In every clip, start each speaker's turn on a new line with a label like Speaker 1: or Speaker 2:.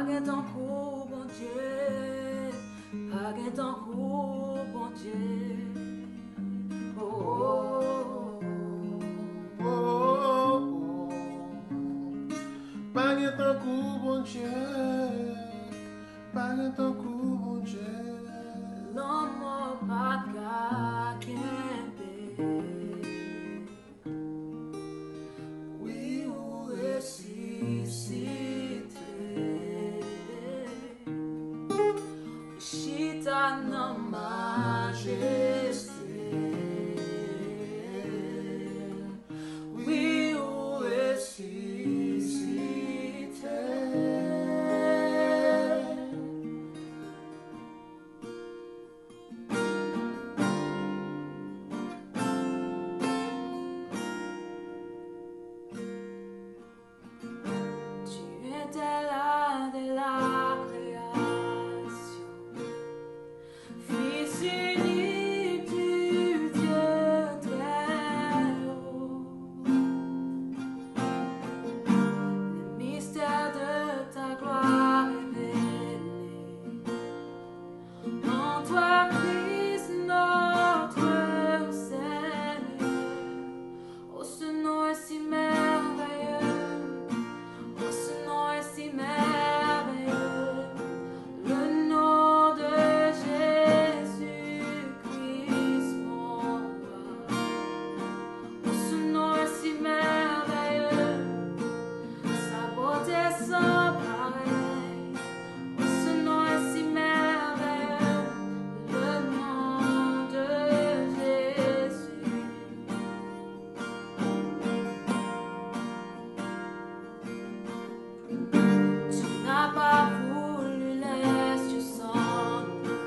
Speaker 1: Paguet ton coup, bon Dieu. Paguet ton coup, bon Dieu. Oh, oh,
Speaker 2: Oh, pague ton coup, bon Dieu. Pague ton coup, bon Dieu.
Speaker 1: l'homme pas qu'à kembe. Oui, ou ressuscité. Chita na majesté. Oui, ou ressuscité. Tu étais là dès la création, Fils unique du Dieu très haut. Les mystères de ta gloire révélés en toi, Christ, notre Seigneur. Oh, ce nom est si merveilleux. Oh, ce nom est si merveilleux, le nom de Jésus-Christ, mon roi. Oh, ce nom est si merveilleux, sa beauté sans pareil. Oh, ce nom est si merveilleux, le nom de Jésus. Tu n'as pas voulu laisser Dieu sans nous.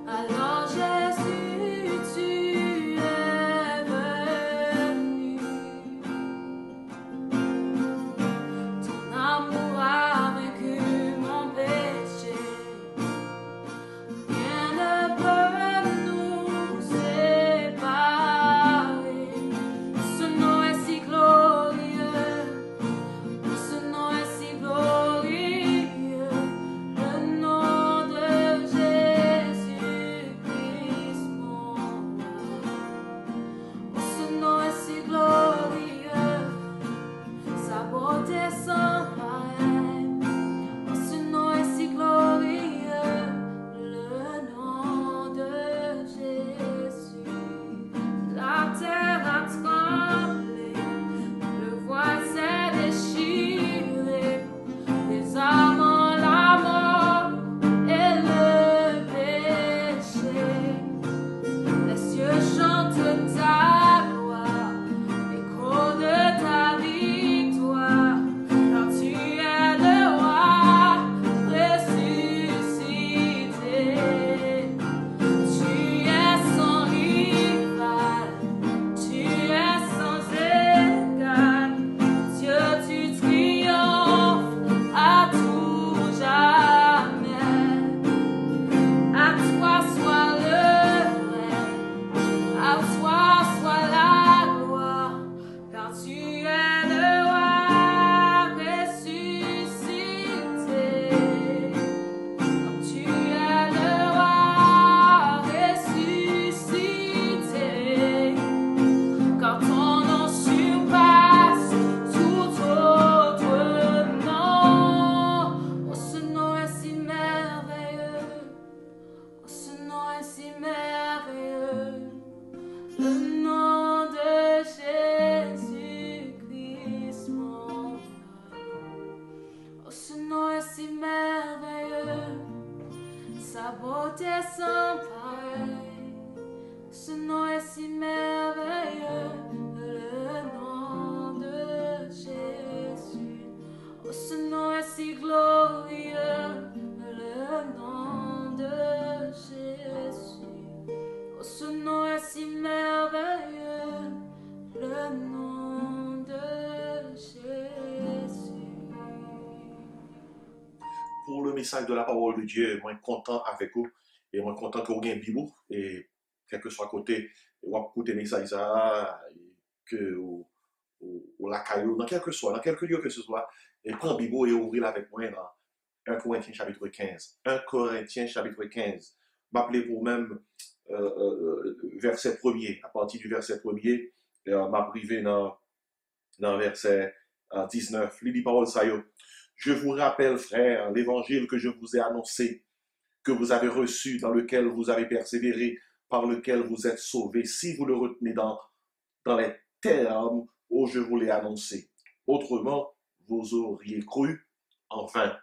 Speaker 1: Alors Jésus, tu es venu. Ton amour a vaincu mon péché. Rien ne peut nous séparer. Ce nom est si glorieux. Ce nom est si glorieux, le nom de Jésus-Christ, mon roi. Ce nom est si glorieux, sa beauté sans pareil. Ce nom est si glorieux, le nom de Jésus. La terre a tremblé, le voile s'est déchiré, les amants, la mort et le péché. Les cieux chantent ta gloire, écho de ta victoire, car tu es le roi ressuscité. Tu es sans rival, tu es sans égal. Dieu, tu triomphes à tout jamais. À toi soit le règne, à toi soit la gloire, car tu es le roi ressuscité. Tu es le roi ressuscité, car ton nom surpasse tout autre nom. Oh, ce nom est si merveilleux. Oh, ce nom est si merveilleux, le nom de Jésus-Christ, mon roi. Oh, ce nom est si merveilleux, sa beauté sans pareil. Ce nom est si merveilleux, le nom de Jésus. Oh, ce nom est si glorieux, le nom de Jésus. Oh, ce nom est si merveilleux, le nom de Jésus.
Speaker 2: Pour le message de la parole de Dieu, moi content avec vous et moi content que vous ayez Bible et quel que soit côté, vous écoutez le message ça, que vous ou la caillou, dans quel que soit, dans quelque lieu que ce soit, et prends Bible et ouvrir avec moi dans 1 Corinthiens chapitre 15. 1 Corinthiens chapitre 15. M'appeler pour même verset premier. À partir du verset premier, m'a privé dans verset 19. Il dit parole ça yo. Je vous rappelle, frères, l'évangile que je vous ai annoncé, que vous avez reçu, dans lequel vous avez persévéré, par lequel vous êtes sauvés, si vous le retenez dans les termes où je vous l'ai annoncé. Autrement, vous auriez cru en vain.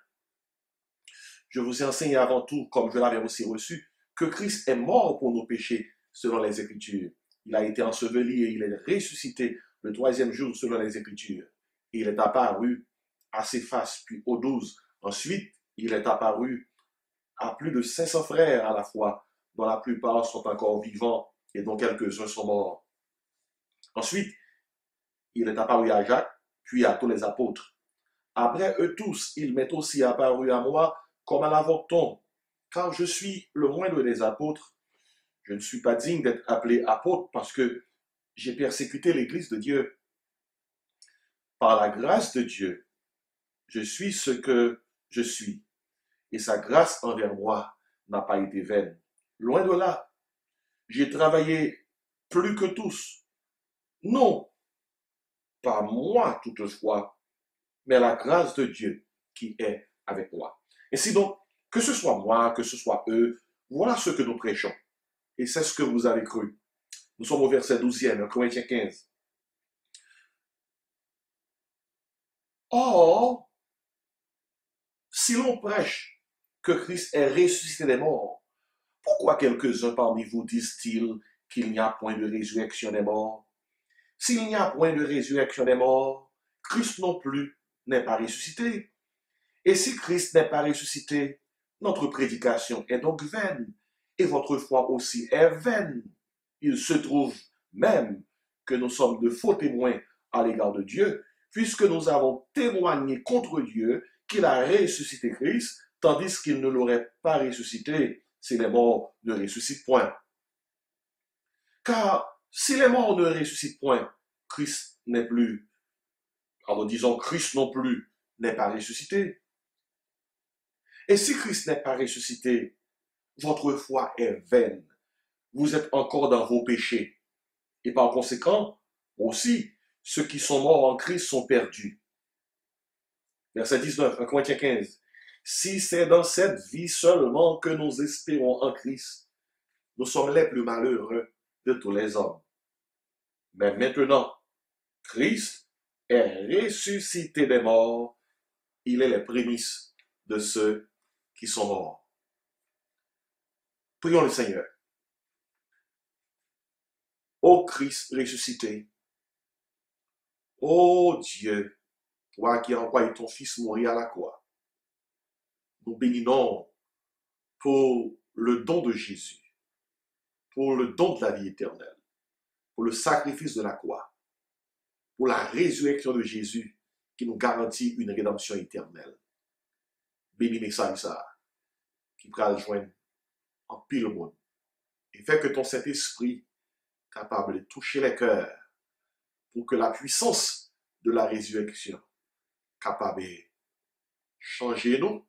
Speaker 2: Je vous ai enseigné avant tout, comme je l'avais aussi reçu, que Christ est mort pour nos péchés, selon les Écritures. Il a été enseveli et il est ressuscité le troisième jour, selon les Écritures. Et il est apparu à Céphas, puis aux 12. Ensuite, il est apparu à plus de 500 frères à la fois, dont la plupart sont encore vivants et dont quelques-uns sont morts. Ensuite, il est apparu à Jacques, puis à tous les apôtres. Après eux tous, il m'est aussi apparu à moi comme à l'avorton, car je suis le moindre des apôtres. Je ne suis pas digne d'être appelé apôtre parce que j'ai persécuté l'Église de Dieu. Par la grâce de Dieu, je suis ce que je suis, et sa grâce envers moi n'a pas été vaine. Loin de là, j'ai travaillé plus que tous. Non, pas moi toutefois, mais la grâce de Dieu qui est avec moi. Ainsi donc, que ce soit moi, que ce soit eux, voilà ce que nous prêchons. Et c'est ce que vous avez cru. Nous sommes au verset 12e, 1 Corinthiens 15. Or, si l'on prêche que Christ est ressuscité des morts, pourquoi quelques-uns parmi vous disent-ils qu'il n'y a point de résurrection des morts? S'il n'y a point de résurrection des morts, Christ non plus n'est pas ressuscité. Et si Christ n'est pas ressuscité, notre prédication est donc vaine, et votre foi aussi est vaine. Il se trouve même que nous sommes de faux témoins à l'égard de Dieu, puisque nous avons témoigné contre Dieu qu'il a ressuscité Christ, tandis qu'il ne l'aurait pas ressuscité si les morts ne ressuscitent point. Car si les morts ne ressuscitent point, Christ n'est plus, alors disons Christ non plus n'est pas ressuscité. Et si Christ n'est pas ressuscité, votre foi est vaine. Vous êtes encore dans vos péchés. Et par conséquent, aussi, ceux qui sont morts en Christ sont perdus. Verset 19, 1 Corinthiens 15. Si c'est dans cette vie seulement que nous espérons en Christ, nous sommes les plus malheureux de tous les hommes. Mais maintenant, Christ est ressuscité des morts. Il est les prémices de ceux qui sont morts. Prions le Seigneur. Ô Christ ressuscité, ô Dieu, toi qui as envoyé ton Fils mourir à la croix, nous bénissons pour le don de Jésus, pour le don de la vie éternelle, pour le sacrifice de la croix, pour la résurrection de Jésus qui nous garantit une rédemption éternelle. Bénis message ça, qui pourra le joindre en pile au monde. Et fais que ton Saint-Esprit capable de toucher les cœurs pour que la puissance de la résurrection capable de changer nous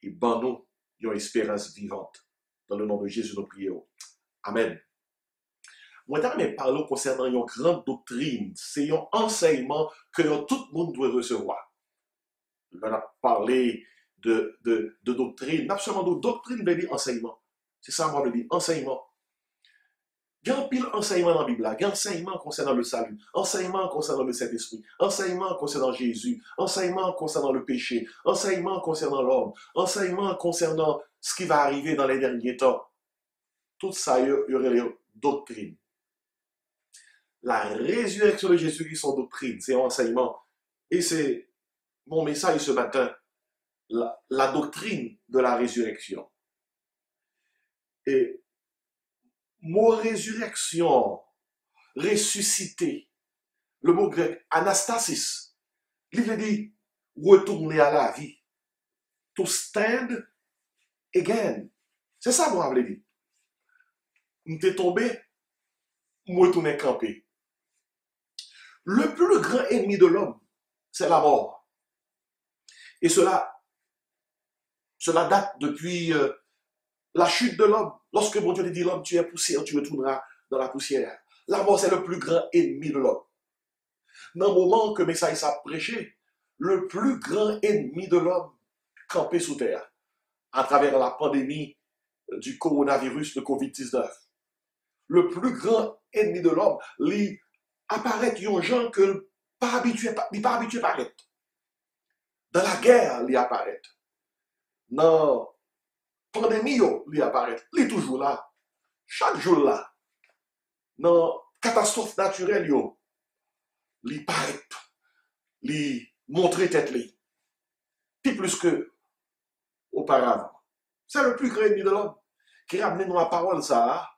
Speaker 2: et ban nous une espérance vivante. Dans le nom de Jésus, nous prions. Amen. Moi, je parler concernant une grande doctrine. C'est un enseignement que tout le monde doit recevoir. On a parlé de doctrine. Non seulement de doctrine, mais d'enseignement. C'est ça, moi, je dis enseignement. Il y a un pile enseignement dans la Bible. Il y a enseignement concernant le salut, enseignement concernant le Saint-Esprit, enseignement concernant Jésus, enseignement concernant le péché, enseignement concernant l'homme, enseignement concernant ce qui va arriver dans les derniers temps. Tout ça, il y aurait les doctrines. La résurrection de Jésus qui sont doctrines, c'est un enseignement. Et c'est mon message ce matin, la doctrine de la résurrection. Et mot résurrection, ressuscité, le mot grec anastasis, il veut dire retourner à la vie. To stand again. C'est ça, moi, je veux dire. Je suis tombé, je retourné camper. Le plus grand ennemi de l'homme, c'est la mort. Et cela date depuis la chute de l'homme. Lorsque mon Dieu dit l'homme, tu es poussière, tu retourneras dans la poussière. La mort, c'est le plus grand ennemi de l'homme. Dans le moment que Messaïs a prêché, le plus grand ennemi de l'homme campé sous terre, à travers la pandémie du coronavirus, de COVID-19. Le plus grand ennemi de l'homme, il apparaît un gens que pas habitué à paraître. Dans la guerre, il apparaît. Dans la pandémie, il apparaît. Il est toujours là. Chaque jour là. Dans la catastrophe naturelle, il paraît. Il montre tête. Puis plus que auparavant. C'est le plus grand ennemi de l'homme. Qui ramène dans la parole ça.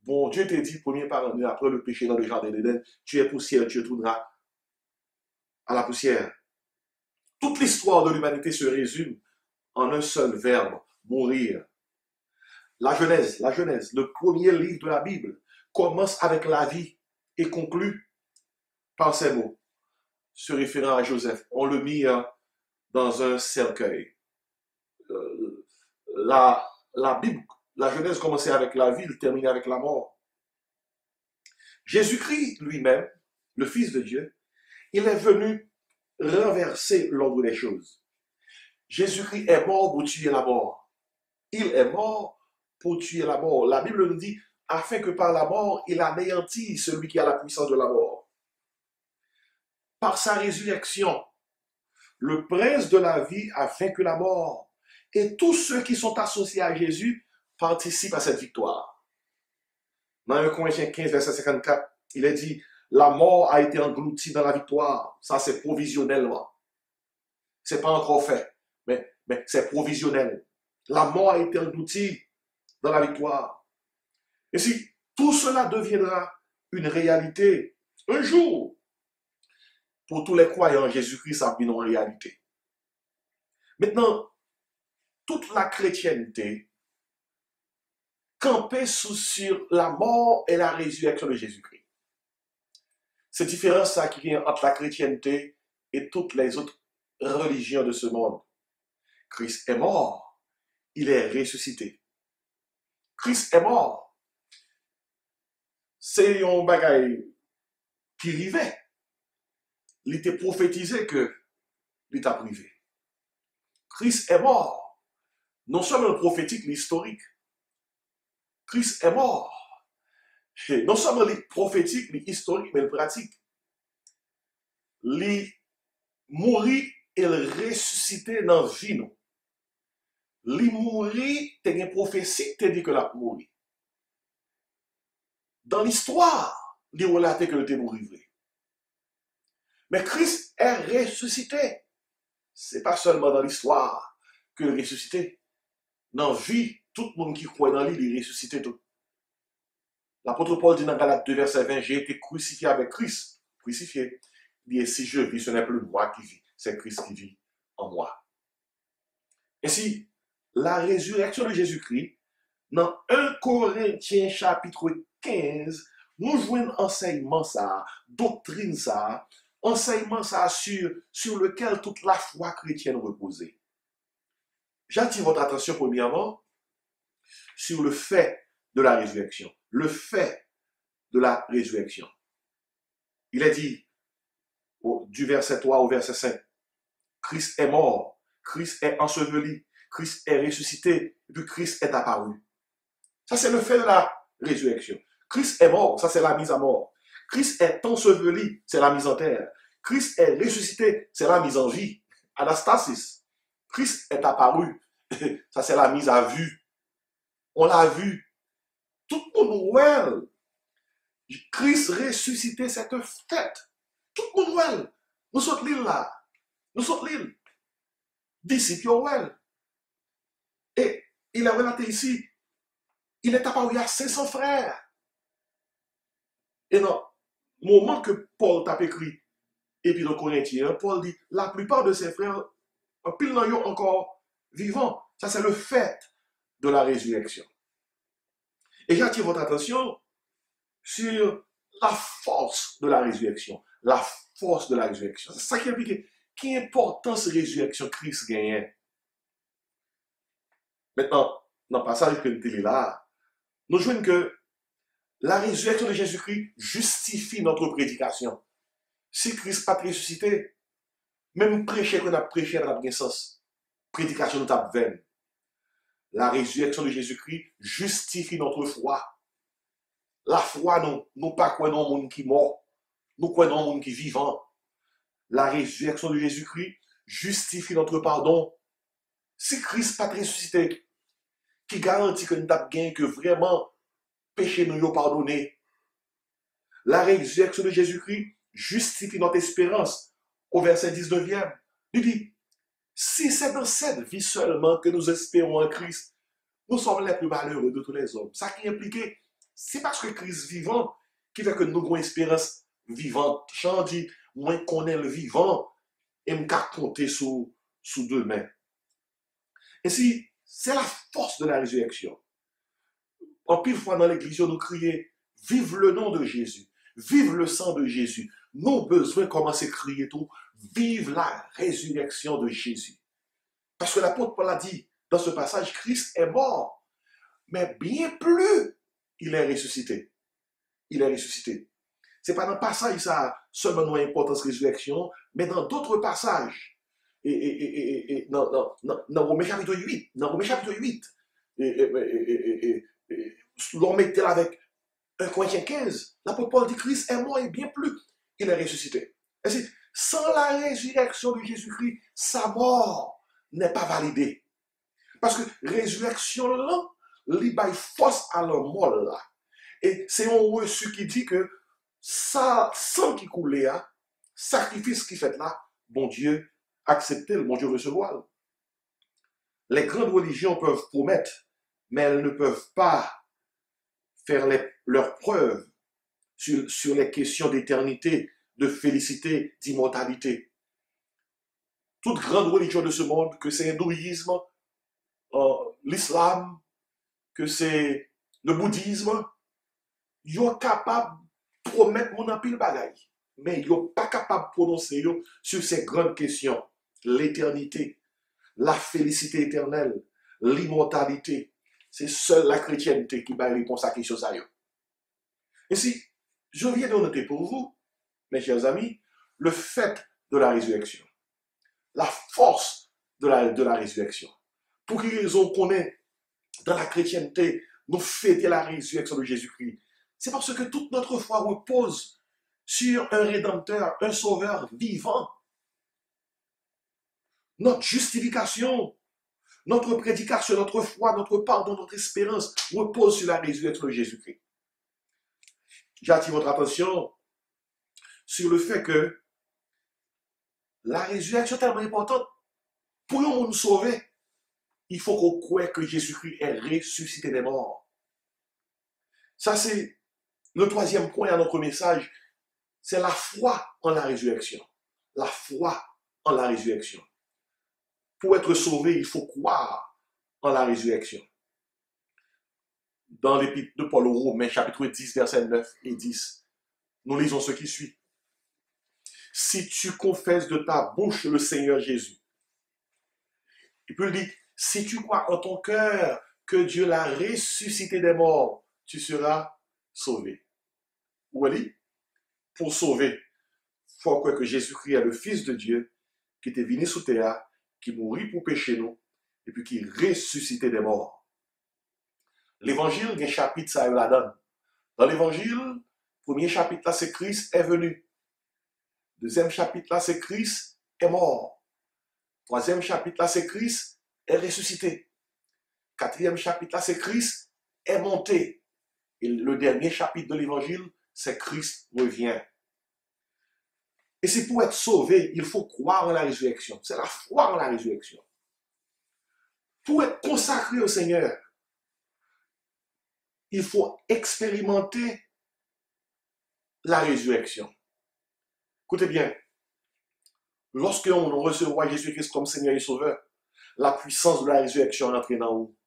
Speaker 2: Bon, Dieu t'a dit, premier par année, après le péché dans le jardin d'Éden, tu es poussière, tu retourneras à la poussière. Toute l'histoire de l'humanité se résume en un seul verbe, mourir. La Genèse, le premier livre de la Bible, commence avec la vie et conclut par ces mots, se référant à Joseph. On le mit dans un cercueil. La Bible, la Genèse commençait avec la vie, elle terminait avec la mort. Jésus-Christ lui-même, le Fils de Dieu, il est venu renverser l'ordre des choses. Jésus-Christ est mort pour tuer la mort. Il est mort pour tuer la mort. La Bible nous dit, afin que par la mort, il anéantit celui qui a la puissance de la mort. Par sa résurrection, le prince de la vie a vaincu la mort. Et tous ceux qui sont associés à Jésus participent à cette victoire. Dans 1 Corinthiens 15, verset 54, il est dit, la mort a été engloutie dans la victoire. Ça, c'est provisionnellement. Ce n'est pas encore fait, mais c'est provisionnel. La mort a été engloutie dans la victoire. Et si tout cela deviendra une réalité, un jour, pour tous les croyants, Jésus-Christ a mis en réalité. Maintenant, toute la chrétienté campait sur la mort et la résurrection de Jésus-Christ. C'est différent ça qui vient entre la chrétienté et toutes les autres religions de ce monde. Christ est mort, il est ressuscité. Christ est mort. C'est un bagage qui arrivait. Il était prophétisé que l'État privé. Christ est mort. Non seulement le prophétique, l'historique. Christ est mort. Non seulement le prophétique, l'historique, mais le pratique. Il mourit et le ressuscité dans la vie. Il mourit, il y a une prophétie qui dit que l'a mourir. Dans l'histoire, il relate que le était mort. Mais Christ est ressuscité. Ce n'est pas seulement dans l'histoire que le ressuscité. Dans la vie, tout le monde qui croit dans lui, il est ressuscité tout. L'apôtre Paul dit dans Galates 2, verset 20, j'ai été crucifié avec Christ. Crucifié. Il dit, si je vis, ce n'est plus moi qui vis, c'est Christ qui vit en moi. Ainsi, la résurrection de Jésus-Christ, dans 1 Corinthiens chapitre 15, nous jouons enseignement ça, doctrine ça, enseignement ça sur lequel toute la foi chrétienne repose. J'attire votre attention premièrement sur le fait de la résurrection. Le fait de la résurrection. Il est dit du verset 3 au verset 5, Christ est mort, Christ est enseveli, Christ est ressuscité, et puis Christ est apparu. Ça, c'est le fait de la résurrection. Christ est mort, ça, c'est la mise à mort. Christ est enseveli, c'est la mise en terre. Christ est ressuscité, c'est la mise en vie. Anastasis. Christ est apparu, ça, c'est la mise à vue. On l'a vu. Tout le monde well. Christ ressuscité, c'est un fait. Tout le monde well. Nous sommes l'île là. Nous sommes l'île. Disciples well. Et il a relaté ici, il est apparu à 500 frères. Et non, au moment que Paul t'a écrit, et puis le Corinthien, Paul dit, la plupart de ses frères, un pile dans eux encore vivants. Ça, c'est le fait de la résurrection. Et j'attire votre attention sur la force de la résurrection. la force de la résurrection. C'est ça qui implique. Quelle importance résurrection Christ gagne. Maintenant, dans le passage que nous avons là, nous jouons que la résurrection de Jésus-Christ justifie notre prédication. Si Christ n'a pas ressuscité, même prêcher qu'on a prêché dans la sens, prédication nous tape vaine. La résurrection de Jésus-Christ justifie notre foi. La foi, nous pas croyons dans le monde qui est mort, nous croyons dans le monde qui est vivant. La résurrection de Jésus-Christ justifie notre pardon. Si Christ n'a pas ressuscité, qui garantit que nous avons gagné, que vraiment péché nous est pardonné. La résurrection de Jésus-Christ justifie notre espérance. Au verset 19e, il dit, si c'est dans cette vie seulement que nous espérons en Christ, nous sommes les plus malheureux de tous les hommes. Ça qui est impliqué, c'est parce que Christ vivant qui fait que nous avons une espérance vivante. Jean dit, moi qu'on est le vivant, et me compter sous deux mains. Et si c'est la force de la résurrection. En pile fois dans l'église, nous crions, vive le nom de Jésus, vive le sang de Jésus. Nos besoins commencent à crier tout, vive la résurrection de Jésus. Parce que l'apôtre Paul a dit, dans ce passage, Christ est mort, mais bien plus, il est ressuscité. Il est ressuscité. Ce n'est pas dans le passage, ça a seulement une importance résurrection, mais dans d'autres passages. Dans Romains chapitre 8, l'on mettait là avec 1 Corinthiens 15, l'apôtre Paul dit Christ est mort et bien plus, il est ressuscité. Et c'est, sans la résurrection de Jésus-Christ, sa mort n'est pas validée. Parce que résurrection là, il baille force à la mort là. Et c'est un reçu qui dit que ça, sang qui coulait, sacrifice qui fait là, bon Dieu, accepter le bon Dieu recevoir. Les grandes religions peuvent promettre, mais elles ne peuvent pas faire leurs preuves sur les questions d'éternité, de félicité, d'immortalité. Toute grande religion de ce monde, que c'est l'hindouisme, l'islam, que c'est le bouddhisme, ils sont capables de promettre mon empile bagaille, mais ils ne sont pas capables de prononcer sur ces grandes questions. L'éternité, la félicité éternelle, l'immortalité. C'est seule la chrétienté qui va répondre à ces questions. Et si je viens de noter pour vous, mes chers amis, le fait de la résurrection, la force de la résurrection. Pour quelle raison qu'on est dans la chrétienté, nous fêtons la résurrection de Jésus-Christ? C'est parce que toute notre foi repose sur un rédempteur, un sauveur vivant. Notre justification, notre prédication, notre foi, notre pardon, notre espérance repose sur la résurrection de Jésus-Christ. J'attire votre attention sur le fait que la résurrection est tellement importante. Pour nous sauver, il faut qu'on croie que Jésus-Christ est ressuscité des morts. Ça, c'est le troisième point à notre message. C'est la foi en la résurrection. La foi en la résurrection. Pour être sauvé, il faut croire en la résurrection. Dans l'épître de Paul aux Romains, chapitre 10, versets 9 et 10, nous lisons ce qui suit. Si tu confesses de ta bouche le Seigneur Jésus, et puis il dit, si tu crois en ton cœur que Dieu l'a ressuscité des morts, tu seras sauvé. Ou elle dit, pour sauver, il faut croire que Jésus-Christ est le Fils de Dieu, qui était venu sous terre, qui mourit pour pécher nous, et puis qui ressuscité des morts. L'évangile, il y a un chapitre, ça la donne. Dans l'évangile, premier chapitre là, c'est Christ est venu. Deuxième chapitre là, c'est Christ est mort. Troisième chapitre là, c'est Christ est ressuscité. Quatrième chapitre là, c'est Christ est monté. Et le dernier chapitre de l'évangile, c'est Christ revient. Et c'est pour être sauvé, il faut croire en la résurrection. C'est la foi en la résurrection. Pour être consacré au Seigneur, il faut expérimenter la résurrection. Écoutez bien, lorsque on recevra Jésus-Christ comme Seigneur et Sauveur, la puissance de la résurrection est entrée dans nous.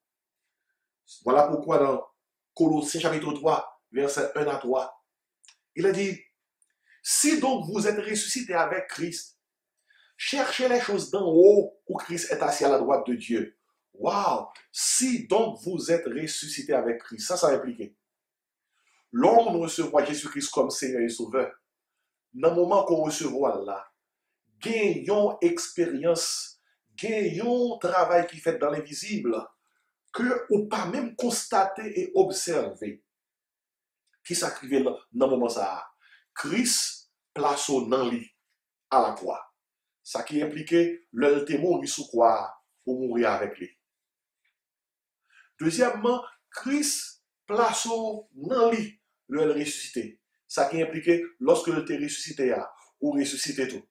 Speaker 2: Voilà pourquoi dans Colossiens chapitre 3, versets 1 à 3, il a dit, Si donc vous êtes ressuscité avec Christ, cherchez les choses d'en haut où Christ est assis à la droite de Dieu. Waouh! Si donc vous êtes ressuscité avec Christ, ça implique. L'homme recevoir Jésus-Christ comme Seigneur et Sauveur. Dans le moment qu'on recevra là, gagnons expérience, gagnons travail qui fait dans l'invisible, que ou pas même constater et observer. Qui s'acrivait dans le moment ça? Christ place au dans lit à la croix. Ça qui impliquait le mourir sous croix pour mourir avec lui. Deuxièmement, Christ place au dans lit le ressuscité. Ça qui impliquait lorsque le était ressuscité ou ressuscité tout.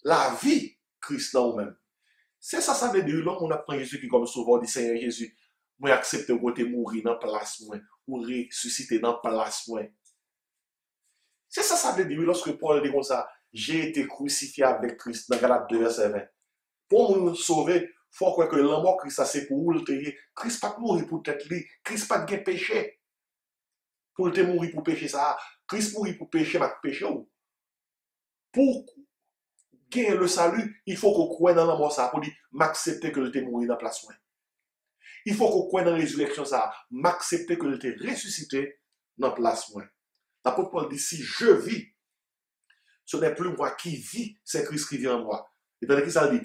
Speaker 2: La vie Christ dans nous-mêmes. C'est ça, ça veut dire, là, on apprend Jésus qui comme sauveur du Seigneur Jésus. Moi, accepter de mourir dans la place, moi, ou ressusciter dans la place, moi. C'est ça, ça veut dire, lorsque Paul dit comme ça, j'ai été crucifié avec Christ dans Galates 2, verset 20. Pour nous sauver, il faut croire que l'amour Christ, ça c'est pour vous le tailler. Christ pas mourir pour tête lui, Christ pas de péché. Pour le mourir pour péché ça, Christ mourir pour péché, pas péché ou. Pour gagner le salut, il faut qu'on croie dans l'amour ça, pour dire, m'accepter que le t'es mourir dans la place. Il faut qu'on croie dans la résurrection ça, m'accepter que le t'es ressuscité dans la place. L'apôtre Paul dit, si je vis, ce n'est plus moi qui vis, c'est Christ qui vit en moi. Et bien, ça dit,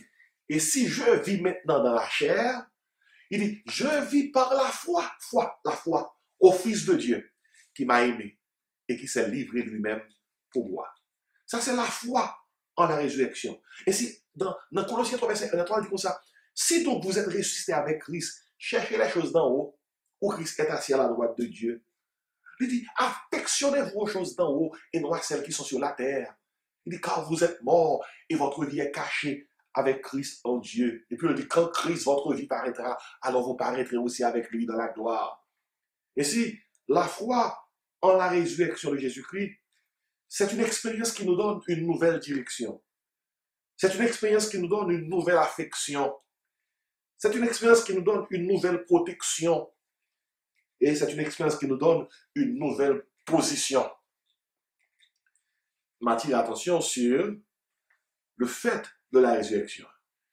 Speaker 2: et si je vis maintenant dans la chair, il dit, je vis par la foi au Fils de Dieu qui m'a aimé et qui s'est livré lui-même pour moi. Ça, c'est la foi en la résurrection. Et si, dans Colossiens 3, verset 1 il dit comme ça, si donc vous êtes ressuscité avec Christ, cherchez les choses d'en haut, où Christ est assis à la droite de Dieu. Il dit, affectionnez-vous aux choses d'en haut et non à celles qui sont sur la terre. Il dit, car vous êtes morts et votre vie est cachée avec Christ en Dieu. Et puis il dit, quand Christ, votre vie paraîtra, alors vous paraîtrez aussi avec lui dans la gloire. Et si la foi en la résurrection de Jésus-Christ, c'est une expérience qui nous donne une nouvelle direction. C'est une expérience qui nous donne une nouvelle affection. C'est une expérience qui nous donne une nouvelle protection. Et c'est une expérience qui nous donne une nouvelle position. M'attire l'attention sur le fait de la résurrection,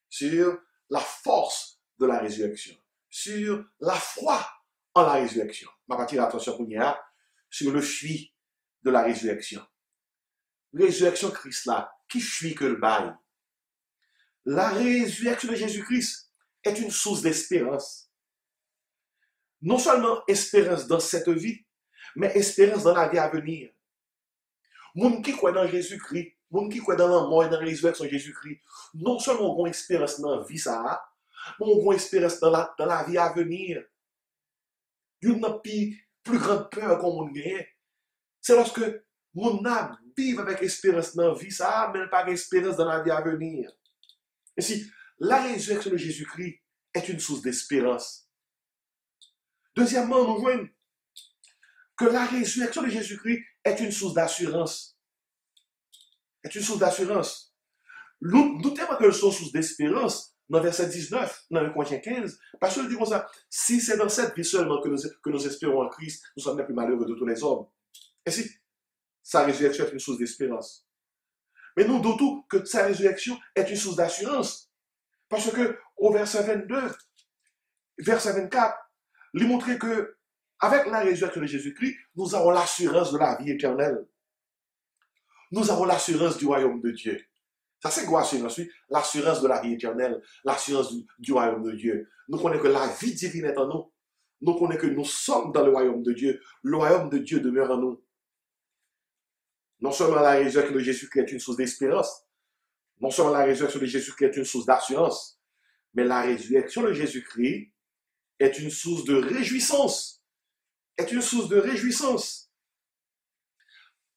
Speaker 2: sur la force de la résurrection, sur la foi en la résurrection. M'attire l'attention sur le fuit de la résurrection. Résurrection Christ là, qui fuit que le bail. La résurrection de Jésus-Christ est une source d'espérance. Non seulement espérance dans cette vie, mais espérance dans la vie à venir. Moun qui croit dans Jésus-Christ, moun qui croit dans la mort et dans la résurrection de Jésus-Christ, non seulement on a espérance dans la vie, ça, mais on a espérance dans la vie à venir. Une plus grande peur qu'on a, c'est lorsque on vit avec espérance dans la vie, ça, mais pas espérance dans la vie à venir. Et si la résurrection de Jésus-Christ est une source d'espérance. Deuxièmement, nous voyons que la résurrection de Jésus-Christ est une source d'assurance. Est une source d'assurance. Nous témoignons que c'est une source d'espérance dans verset 19, dans le Corinthiens 15, parce que dit comme ça, si c'est dans cette vie seulement que nous espérons en Christ, nous sommes les plus malheureux de tous les hommes. Et si sa résurrection est une source d'espérance. Mais nous doutons que sa résurrection est une source d'assurance. Parce que au verset 22, verset 24, il montre que avec la résurrection de Jésus-Christ, nous avons l'assurance de la vie éternelle. Nous avons l'assurance du royaume de Dieu. Ça, c'est quoi l'assurance? L'assurance de la vie éternelle, l'assurance du royaume de Dieu. Nous connaissons que la vie divine est en nous. Nous connaissons que nous sommes dans le royaume de Dieu. Le royaume de Dieu demeure en nous. Non seulement la résurrection de Jésus-Christ est une source d'espérance, non seulement la résurrection de Jésus-Christ est une source d'assurance, mais la résurrection de Jésus-Christ est une source de réjouissance. Est une source de réjouissance.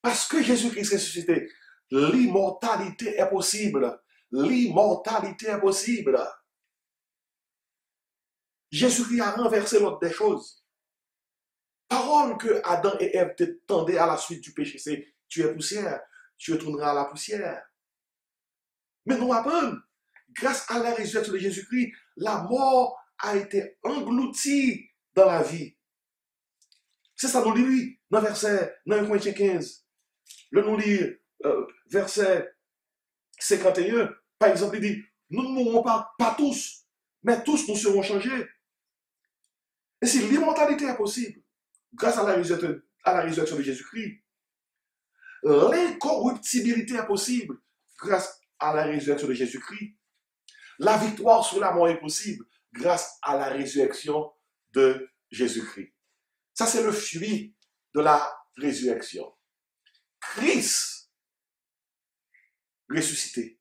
Speaker 2: Parce que Jésus-Christ est ressuscité, l'immortalité est possible. L'immortalité est possible. Jésus-Christ a renversé l'ordre des choses. Parole que Adam et Ève tendaient à la suite du péché, c'est tu es poussière, tu retourneras à la poussière. Mais nous apprenons, grâce à la résurrection de Jésus-Christ, la mort a été engloutie dans la vie. C'est ça nous dit lui, dans verset 9 Corinthiens 15. Le nous lit verset 51, par exemple, il dit, nous ne mourrons pas tous, mais tous nous serons changés. Et si l'immortalité est possible, grâce à la résurrection de Jésus-Christ, l'incorruptibilité est possible grâce à la résurrection de Jésus-Christ. La victoire sur la mort est possible grâce à la résurrection de Jésus-Christ. Ça, c'est le fruit de la résurrection. Christ ressuscité.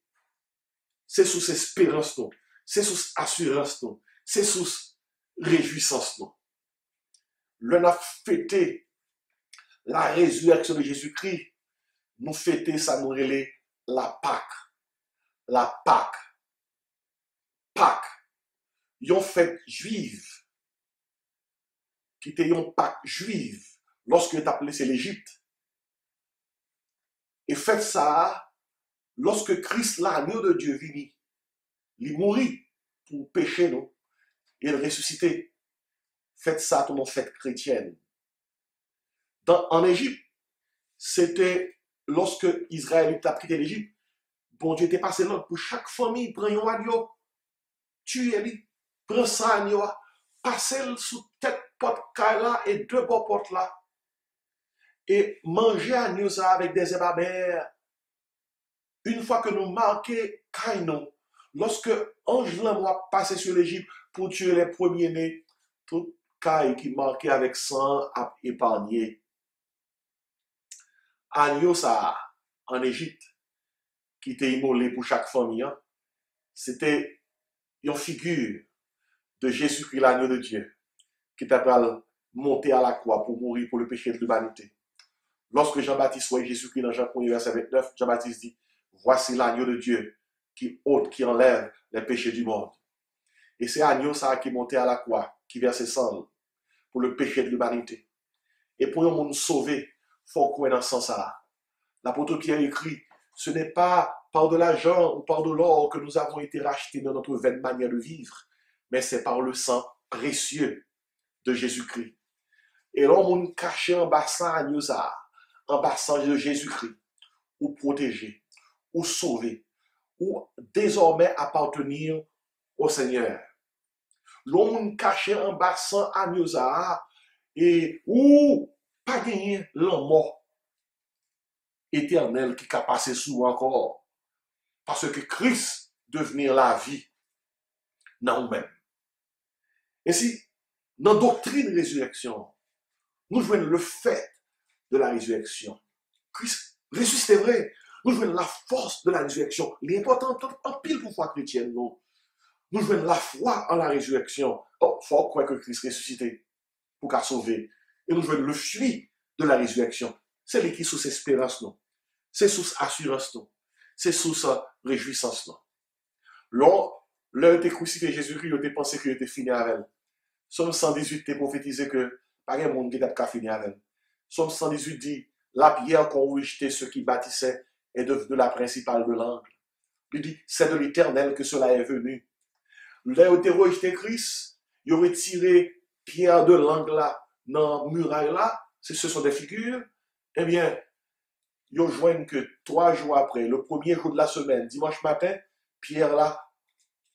Speaker 2: C'est sous espérance, non. C'est sous assurance, non. C'est sous réjouissance, non. L'on a fêté la résurrection de Jésus-Christ. Nous fêter ça, nous relais la Pâque. La Pâque. Pâque. Yon fête juive. Qui était une Pâque juive. Lorsque tu appelé c'est l'Égypte. Et faites ça lorsque Christ, l'agneau de Dieu, vini. Il mourit pour pécher, non? Et il ressuscité. Faites ça ton fête chrétienne. En Égypte, c'était lorsque Israël a quitté l'Égypte. Bon Dieu était passé là pour chaque famille, prend un agneau, tuez-le, prend ça agneau, passez-le sous tête porte là et deux bords porte là. Et manger agneau ça avec des herbes amères. Une fois que nous marquons Caïnon, lorsque Ange Lamois passé sur l'Égypte pour tuer les premiers-nés, tout caille qui marquait avec sang à épargner. Agneau ça en Égypte, qui était immolé pour chaque famille, hein, c'était une figure de Jésus-Christ, l'agneau de Dieu, qui était monté à la croix pour mourir pour le péché de l'humanité. Lorsque Jean-Baptiste voit Jésus-Christ dans Jean 1, verset 29, Jean-Baptiste dit, voici l'agneau de Dieu qui ôte, qui enlève les péchés du monde. Et c'est l'agneau ça qui est monté à la croix, qui verse ses sang pour le péché de l'humanité. Et pour un monde sauvé, il faut croire dans ce sens-là. L'apôtre Pierre écrit, ce n'est pas par de l'argent ou par de l'or que nous avons été rachetés dans notre vaine manière de vivre, mais c'est par le sang précieux de Jésus-Christ. Et l'homme caché en bassin agneau ça, en bassin de Jésus-Christ, ou protégé, ou sauvé, ou désormais appartenir au Seigneur. L'homme caché en bassin agneau ça, et ou pas gagner l'amour éternel qui a passé sous encore. Parce que Christ devenir la vie dans nous-mêmes. Et si, dans la doctrine de résurrection, nous jouons le fait de la résurrection. Christ ressuscité vrai. Nous jouons la force de la résurrection. L'important en pile pour foi chrétienne, non. Nous jouons la foi en la résurrection. Oh, il faut croire que Christ ressuscité pour qu'à sauver. Et nous jouons le fruit de la résurrection. C'est l'équipe sous espérance, non. C'est sous assurance, non. C'est sous réjouissance, non. L'heure était crucifié Jésus-Christ, il a pensé qu'il était fini avec elle. Somme 118 était prophétisé que pas un monde qui n'a fini avec elle. Somme 118 dit, la pierre qu'ont rejeté ceux qui bâtissaient est devenue la principale de l'angle. Il dit, c'est de l'Éternel que cela est venu. L'heure était rejeté Christ, il aurait tiré pierre de l'angle là, dans la muraille là, ce sont des figures, eh bien, ils joignent que 3 jours après, le premier jour de la semaine, dimanche matin, pierre là,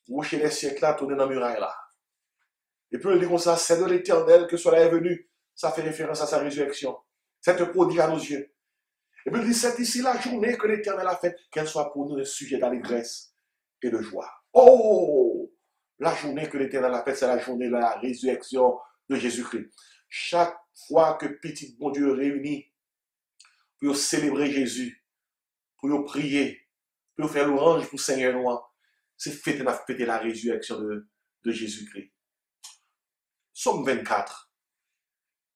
Speaker 2: rocher les siècles là, tourné dans la muraille là. Et puis il dit comme ça, c'est de l'Éternel que cela est venu. Ça fait référence à sa résurrection. C'est un prodige à nos yeux. Et puis il dit, c'est ici la journée que l'Éternel a faite, qu'elle soit pour nous un sujet d'allégresse et de joie. Oh! La journée que l'Éternel a faite, c'est la journée de la résurrection de Jésus-Christ. Chaque fois que petit bon Dieu réunit pour célébrer Jésus, pour prier, pour faire l'orange pour Seigneur Noir, c'est fêter la résurrection de Jésus-Christ. Somme 24.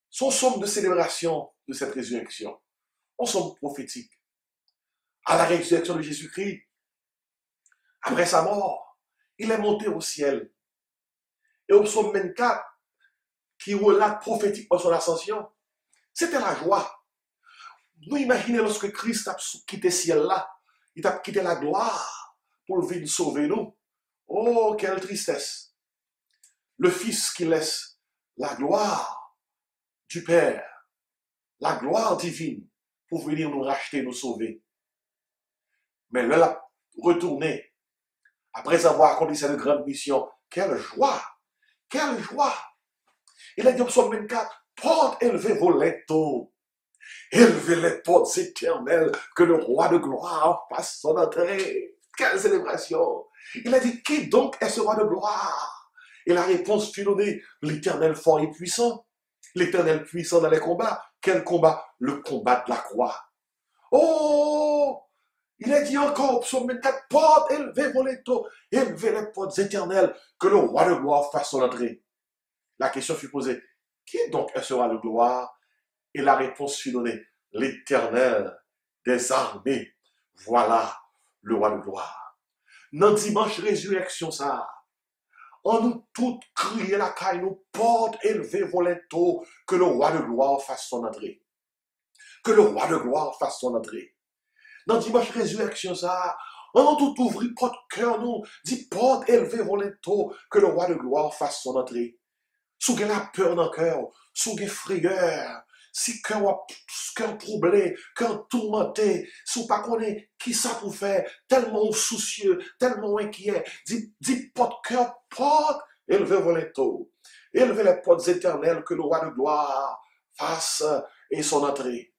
Speaker 2: Son somme de célébration de cette résurrection. On somme prophétique. À la résurrection de Jésus-Christ, après sa mort, il est monté au ciel. Et au psaume 24, qui relate prophétiquement son ascension, c'était la joie. Nous imaginez lorsque Christ a quitté le ciel là, il a quitté la gloire pour venir sauver nous. Oh, quelle tristesse. Le Fils qui laisse la gloire du Père, la gloire divine, pour venir nous racheter, nous sauver. Mais là, la retourné, après avoir accompli cette grande mission, quelle joie! Quelle joie! Il a dit au psaume 24, porte élevez vos linteaux, élevez les portes éternelles, que le roi de gloire fasse son entrée. Quelle célébration! Il a dit, qui donc est ce roi de gloire? Et la réponse fut donnée, l'Éternel fort et puissant. L'Éternel puissant dans les combats. Quel combat? Le combat de la croix. Oh! Il a dit encore au psaume 24, porte, élevez vos linteaux, élevez les portes éternelles, que le roi de gloire fasse son entrée. La question fut posée, qui donc est ce roi de gloire? Et la réponse fut donnée, l'Éternel des armées. Voilà le roi de gloire. Dans dimanche résurrection, ça, on nous toutes crier la caille, nous porte, élevez vos linteaux, que le roi de gloire fasse son entrée. Que le roi de gloire fasse son entrée. Dans dimanche résurrection, ça, on tout ouvrir porte cœur, nous, dit porte, élevez vos linteaux, que le roi de gloire fasse son entrée. Sous la peur dans le cœur, sous la frayeur, si cœur troublé, cœur tourmenté, sous pas connaît qui ça pour faire, tellement soucieux, tellement inquiet, dit porte cœur, porte, élevez vos linteaux, élevez les portes éternelles, que le roi de gloire fasse et son entrée.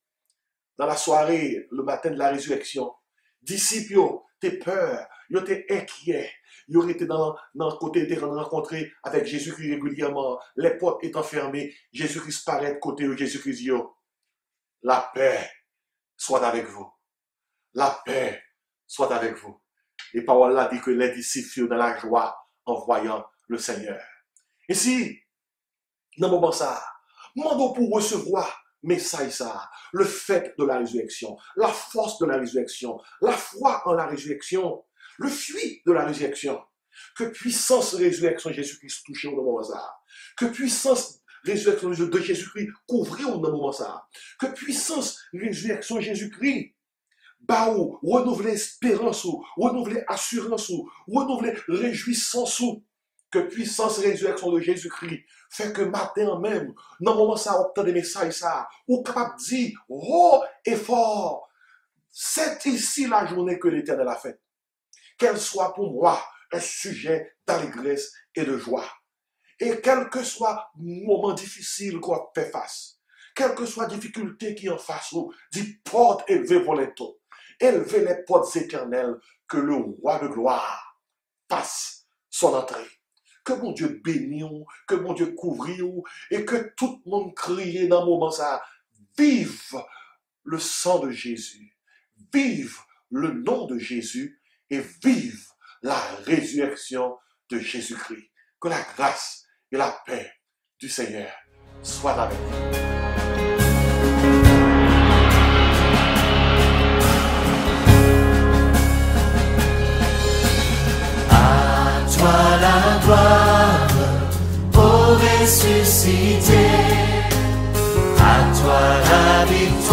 Speaker 2: Dans la soirée, le matin de la résurrection, disciples, t'es peur, ils étaient inquiets, ils étaient dans le côté de rencontrer avec Jésus-Christ régulièrement, les portes étant fermées, Jésus-Christ paraît côté de Jésus-Christ dit, la paix soit avec vous, la paix soit avec vous. Et parole là dit que les disciples furent dans la joie en voyant le Seigneur. Et si, dans le moment ça, demandons pour recevoir message ça, le fait de la résurrection, la force de la résurrection, la foi en la résurrection, le fruit de la résurrection. Que puissance résurrection Jésus-Christ touchait au moment ça. Que puissance résurrection de Jésus-Christ couvrait au moment ça. Que puissance résurrection Jésus-Christ bah ou renouveler espérance ou renouveler assurance ou renouveler réjouissance ou que puissance résurrection de Jésus-Christ fait que matin même, dans le moment ça, obtient des messages ça, ou capable de dire, haut et fort, c'est ici la journée que l'Éternel a faite. Qu'elle soit pour moi un sujet d'allégresse et de joie. Et quel que soit le moment difficile qu'on fait face, quelle que soit la difficulté qui en face, dit porte élevez vos linteaux, élevez les portes éternelles, que le roi de gloire fasse son entrée. Que mon Dieu bénisse, que mon Dieu couvre, et que tout le monde crie dans le moment ça, vive le sang de Jésus, vive le nom de Jésus, et vive la résurrection de Jésus-Christ. Que la grâce et la paix du Seigneur soient avec vous.
Speaker 3: La gloire au ressuscité, à toi la victoire.